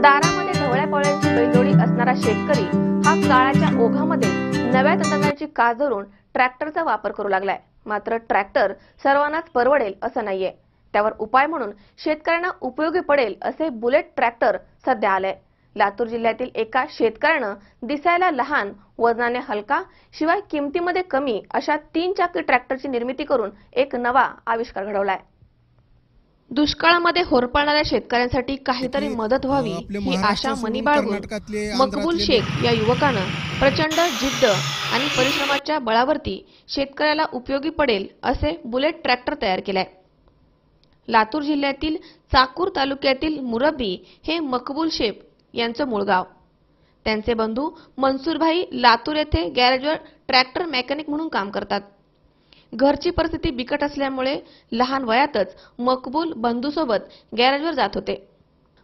दारामध्ये ढवळ्या पवळ्यांची बैलजोडी असणारा शेतकरी हा काळाच्या ओघामध्ये नव्या तंत्रज्ञानाची कास धरून ट्रॅक्टरचा वापर करू लागलाय। मात्र ट्रॅक्टर सर्वांनाच परवडेल असं नाहीये। त्यावर उपाय म्हणून शेतकऱ्यांना उपयोगी पडेल असे बुलेट ट्रॅक्टर सध्या आले। लातूर जिल्ह्यातील एका शेतकऱ्यानं दिसायला लहान, वजनाने हलका, शिवाय किमतीमध्ये कमी अशा 3 चाकी ट्रॅक्टरची निर्मिती करून एक नवा आविष्कार घडवलाय। दुष्काळामध्ये होरपळणाऱ्या शेतकऱ्यांसाठी काहीतरी मदत व्हावी ही आशा मनी बाळगून मकबूल शेख या युवकानं प्रचंड जिद्द आणि परिश्रमाच्या बळावरती शेतकऱ्याला उपयोगी पडेल असे बुलेट ट्रॅक्टर तयार केलाय। लातूर जिल्ह्यातील चाकूर तालुक्यातील मुरब्बी हे मकबूल शेख यांचं मूळ गाव। त्यांचे बंधू मनसूरभाई लातूर येथे गॅरेजवर ट्रॅक्टर मेकॅनिक म्हणून काम करतात। घरची परिस्थिती बिकट असल्यामुळे लहान वयातच मकबूल बंधूसोबत गॅरेजवर जात होते।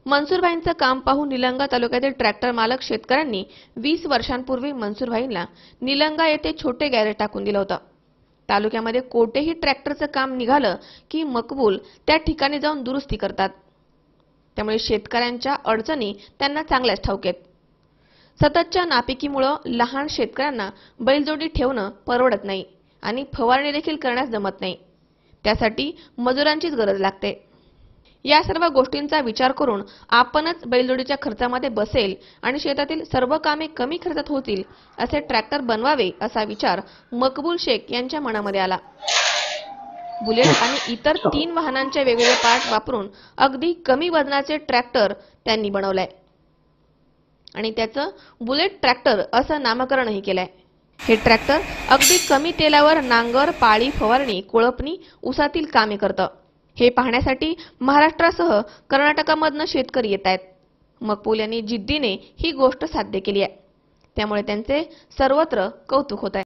मनसूरभाईंचं काम पाहून निलंगा तालुक्यातील ट्रॅक्टर मालक शेतकऱ्यांनी 20 वर्षांपूर्वी मनसूरभाईंना निलंगा येथे छोटे गॅरेज टाकून दिलं होतं। तालुक्यामध्ये कोठेही ट्रॅक्टरचं काम निघालं की मकबूल त्या ठिकाणी जाऊन दुरुस्ती करतात। त्यामुळे शेतकऱ्यांच्या अडचणी त्यांना चांगल्याच ठाऊक आहेत। सततच्या नापिकीमुळे लहान शेतकऱ्यांना बैलजोडी ठेवणं परवडत नाही आणि फवारणी देखील करण्यास जमत नाही। त्यासाठी मजुरांचीच गरज लागते। या सर्व गोष्टींचा विचार करून आपणच बैलजोडीच्या खर्चामध्ये बसेल आणि शेतातील सर्व कामे कमी खर्चात होतील असे ट्रॅक्टर बनवावे असा विचार मकबूल शेख यांच्या मनामध्ये आला। बुलेट आणि इतर 3 वाहनांचे वेगवेगळे पार्ट वापरून अगदी कमी वजनाचे ट्रॅक्टर त्यांनी बनवलंय आणि त्याचं बुलेट ट्रॅक्टर असं नामकरणही केलंय। हे ट्रॅक्टर अगदी कमी तेलावर नांगर, पाळी, फवारणी, कोळपणी, उसातील कामे करतं। हे पाहण्यासाठी महाराष्ट्रासह कर्नाटकामधून शेतकरी येत आहेत। मकबूल यांनी जिद्दीने ही गोष्ट साध्य केली आहे, त्यामुळे त्यांचे सर्वत्र कौतुक होत आहे।